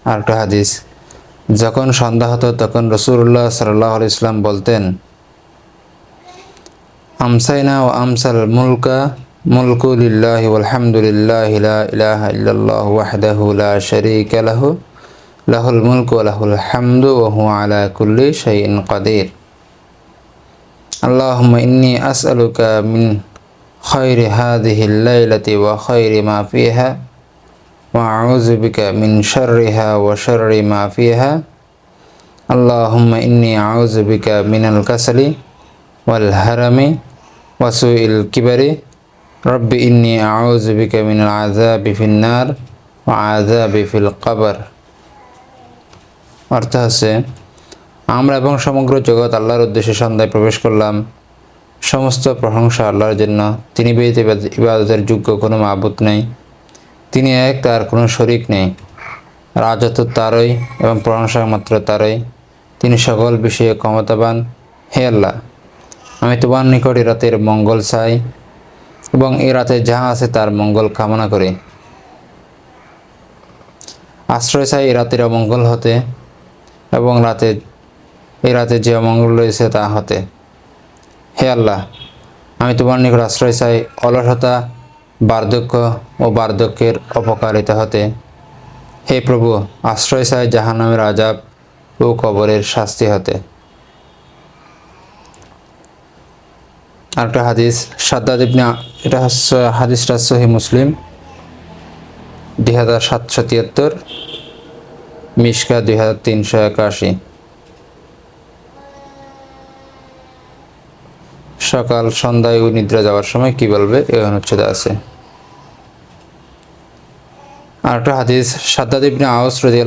আরেকটা হাদিস, যখন সন্ধ্যা হতো তখন রাসূলুল্লাহ সাল্লাল্লাহু আলাইহি ওয়াসাল্লাম বলতেন, আমসাইনা ও আমসাল মুলকু লিল্লাহি ওয়ালহামদুলিল্লাহি লা ইলাহা ইল্লাল্লাহু ওয়াহদাহু লা শারীকা লাহু লাহুল মুলকু ওয়া লাহুল হামদু ওয়া হুয়া আলা কুল্লি শাইইন কাদির। আল্লাহুম্মা ইন্নী আসআলুকা মিন খায়রি হাযিহিল লাইলাতি ওয়া খায়রি মা ফিহা ওয়া আউযু বিকা মিন শাররিহা ওয়া শাররি মা ফিহা। আল্লাহুম্মা ইন্নী আউযু বিকা মিনাল কাসালি ওয়াল হারামি ওয়া সুইল কিবারি। রব্বি ইন্নী আউযু বিকা মিনাল আযাবি ফিন্নার ওয়া আযাবি ফিল কবর। অর্থ হচ্ছে, আমরা এবং সমগ্র জগৎ আল্লাহর উদ্দেশ্যে সন্ধ্যায় প্রবেশ করলাম। সমস্ত প্রশংসা আল্লাহর জন্য, তিনি ব্যতীত ইবাদতের যোগ্য কোনো মাবুদ নেই, তিনি এক, তার কোনো শরিক নেই। রাজত্ব তারই এবং প্রশংসা মাত্র তারই, তিনি সকল বিষয়ে ক্ষমতাবান। হে আল্লাহ, আমি তোমার নিকট এ রাতের মঙ্গল চাই এবং এ রাতে যাহা আছে তার মঙ্গল কামনা করি। আশ্রয় চাই এ রাতের অমঙ্গল হতে এবং এ রাতে যে অমঙ্গল রয়েছে তা হতে। হে আল্লাহ, আমি তোমার নিকট আশ্রয় চাই অলসতা, বার্ধক্য ও বার্ধক্যের অপকারিতা হতে। হে প্রভু, আশ্রয় চাই জাহান্নামের আযাব ও কবরের শাস্তি হতে। আরেকটা হাদিস, সাদ্দাদ ইবনে, এটা হচ্ছে হাদিসটা সহিহ মুসলিম 2773, মিশকা 2381। সকাল সন্ধ্যায় নিদ্রা যাওয়ার সময় কি বলবে এই অনুচ্ছেদে আছে। আরেকটা হাদিস, সাদ্দাদ ইবনে আওস রাদিয়াল্লাহু